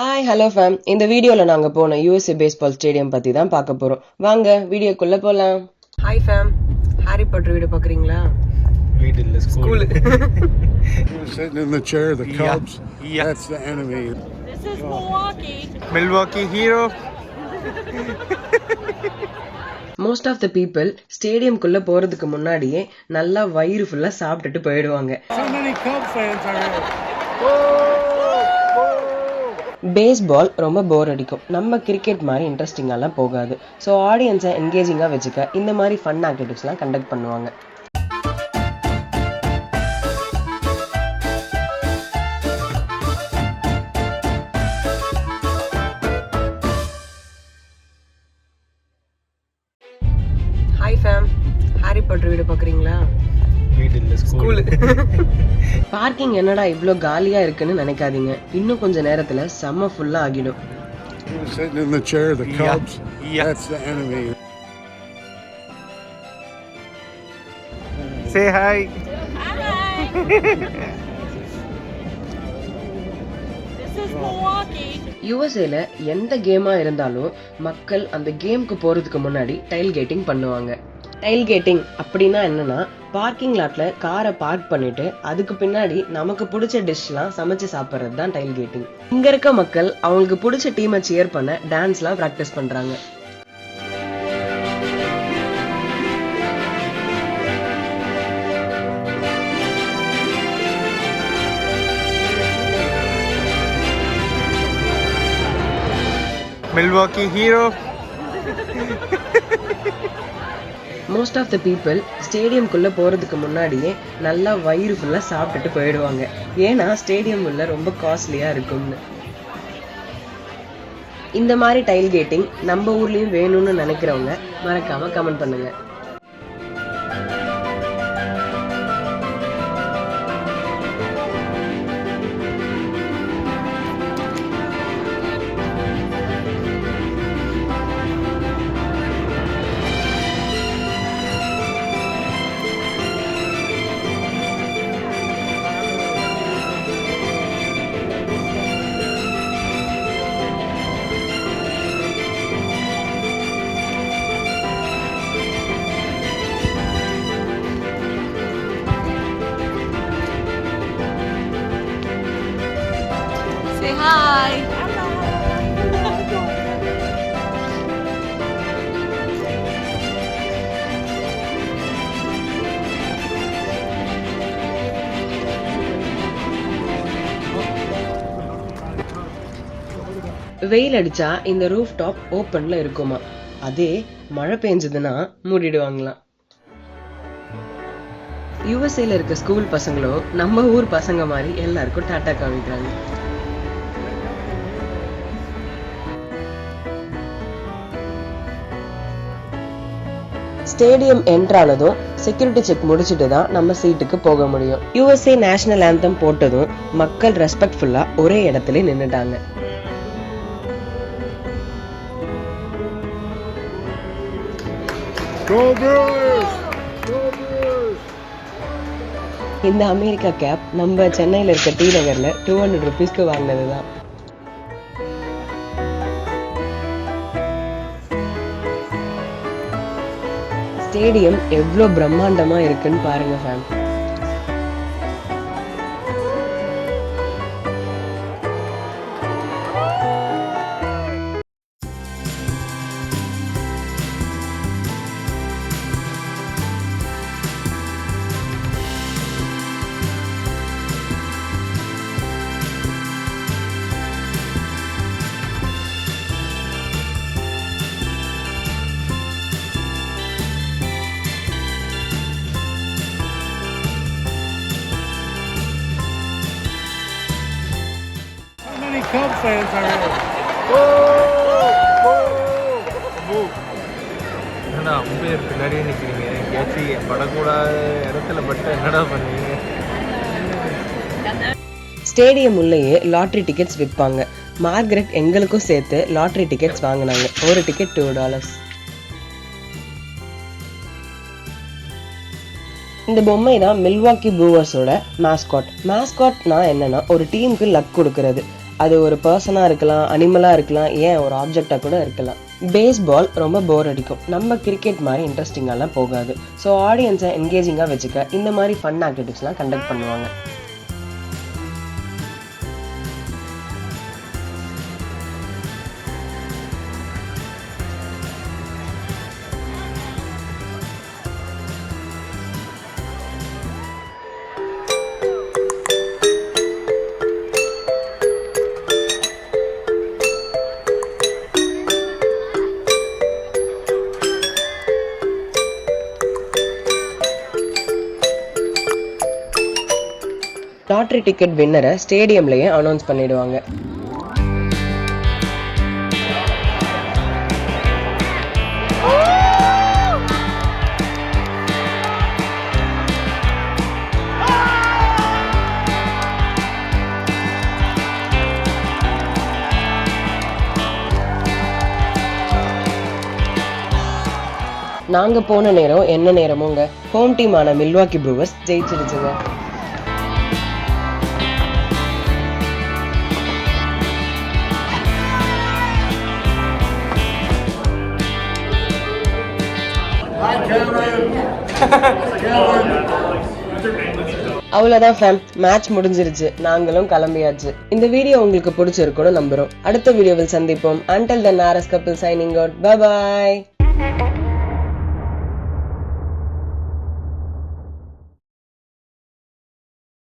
Hi hello fame. இந்த வீடியோல நாங்க போன யூஎஸ்ஏ பேஸ்பால் ஸ்டேடியம் பத்தி தான் பார்க்க போறோம். வாங்க வீடியோக்குள்ள போலாம். Hi fame, Harry Potter video பாக்குறீங்களா? வீடு இல்ல, school. Sitting in the chair, the Cubs. Yeah. That's the enemy. This is Milwaukee. Milwaukee hero. Most of the people ஸ்டேடியம்குள்ள போறதுக்கு முன்னாடியே நல்லா வயிறு ஃபுல்லா சாப்பிட்டுட்டு போயிடுவாங்க. So many Cubs fans are here. Baseball ரொம்ப போர் அடிக்கும். நம்ம கிரிக்கெட் மாதிரி இன்ட்ரெஸ்டிங்காலாம் போகாது. ஸோ ஆடியன்ஸை என்கேஜிங்காக வச்சுக்க இந்த மாதிரி ஃபன் ஆக்டிவிட்டிஸ்லாம் கண்டக்ட் பண்ணுவாங்க. Hi fame, Harry Potter video பார்க்குறீங்களா? வீடு இல்ல, ஸ்கூல். பார்க்கிங் என்னடா இவ்ளோ காலியா இருக்குன்னு நினைக்காதீங்க. இன்னும் கொஞ்ச நேரத்துல செம்ம ஃபுல்லா ஆகிடும். Sitting in the chair, the Cubs. Yeah. That's the enemy. Say hi. Hi. This is Milwaukee. யுஎஸ்ஏல எந்த கேமா இருந்தாலும் மக்கள் அந்த கேமுக்கு போறதுக்கு முன்னாடி டைல்கேட்டிங் பண்ணுவாங்க. டைல்கேட்டிங் அப்படின்னா என்னன்னா, பார்க்கிங் லாட்ல காரை பார்க் பண்ணிட்டு அதுக்கு பின்னாடி நமக்கு பிடிச்ச டிஷ்லாம் சமைச்சு சாப்பிட்றது தான் டைல்கேட்டிங். இங்க இருக்க மக்கள் அவங்களுக்கு பிடிச்ச டீமை சியர் பண்ண டான்ஸ்லாம் பிராக்டிஸ் பண்றாங்க. Milwaukee hero. Most of the people ஸ்டேடியம்குள்ள போறதுக்கு முன்னாடியே நல்லா வயிறு ஃபுல்லா சாப்பிட்டுட்டு போயிடுவாங்க. ஏன்னா ஸ்டேடியம் உள்ள ரொம்ப காஸ்ட்லியா இருக்கும்னு. இந்த மாதிரி டைல்கேட்டிங் நம்ம ஊர்லயும் வேணும்னு நினைக்கிறவங்க மறக்காம கமெண்ட் பண்ணுங்க. Say hi. வெயில் அடிச்சா இந்த ரூஃப் டாப் ஓப்பன்ல இருக்குமா, அதே மழை பெஞ்சதுன்னா மூடிடுவாங்களாம். யுஎஸ்ஏல இருக்க ஸ்கூல் பசங்களும் நம்ம ஊர் பசங்க மாதிரி எல்லாருக்கும் டாட்டா காமிக்கிறாங்க. ஸ்டேடியம் என்ட்ரானதும் செக்யூரிட்டி செக் முடிச்சுட்டு தான் நம்ம சீட்டுக்கு போக முடியும். யுஎஸ்ஏ நேஷனல் ஆந்தம் போட்டதும் மக்கள் ரெஸ்பெக்ட்ஃபுல்லா ஒரே இடத்துல நின்னுட்டாங்க. Go Brewers! Go Brewers! இந்த அமெரிக்கா கேப் நம்ம சென்னையில இருக்க டி நகர்ல 200 rupeesக்கு வாங்கினதுதான். ஸ்டேடியம் எவ்வளோ பிரம்மாண்டமா இருக்குன்னு பாருங்க fam. So many Cubs fans are here. என்னடா அம்பையர் பின்னாடியே நிக்கிறீங்க? எங்கேயாச்சும் படக்கூடாத இடத்துல பட்டு என்னடா பண்ணுவீங்க? ஸ்டேடியம் உள்ளேயே லாட்ரி டிக்கெட்ஸ் விற்பாங்க. மார்கரெட் எங்களுக்கும் சேர்த்து லாட்ரி டிக்கெட்ஸ் வாங்கினாங்க. ஒரு டிக்கெட் $2. இந்த பொம்மை தான் மில்வாக்கி ப்ரூவர்ஸோட மாஸ்காட். மாஸ்காட்னா என்னன்னா ஒரு டீமுக்கு லக் கொடுக்கறது. அது ஒரு பர்சனாக இருக்கலாம், அனிமலாக இருக்கலாம், ஏன் ஒரு ஆப்ஜெக்டாக கூட இருக்கலாம். பேஸ்பால் ரொம்ப போர் அடிக்கும், நம்ம கிரிக்கெட் மாதிரி இன்ட்ரெஸ்டிங்காலாம் போகாது. ஸோ ஆடியன்ஸை என்கேஜிங்காக வச்சுக்க இந்த மாதிரி ஃபன் ஆக்டிவிட்டிஸ்லாம் கண்டக்ட் பண்ணுவாங்க. லாட்ரி டிக்கெட் வின்னரை ஸ்டேடியம்லயே அனௌன்ஸ் பண்ணிடுவாங்க. நாங்க போன நேரம் என்ன நேரமுங்க, ஹோம் டீமான மில்வாக்கி ப்ரூவர்ஸ் ஜெயிச்சிருச்சுங்க. அவ்வளவுதான் ஃபேம், மேட்ச் முடிஞ்சிருச்சு, நாங்களும் கிளம்பியாச்சு. இந்த வீடியோ உங்களுக்கு பிடிச்சிருக்கும்னு நம்புறோம். அடுத்த வீடியோவில் சந்திப்போம். Until then, RS couple signing out. Bye bye.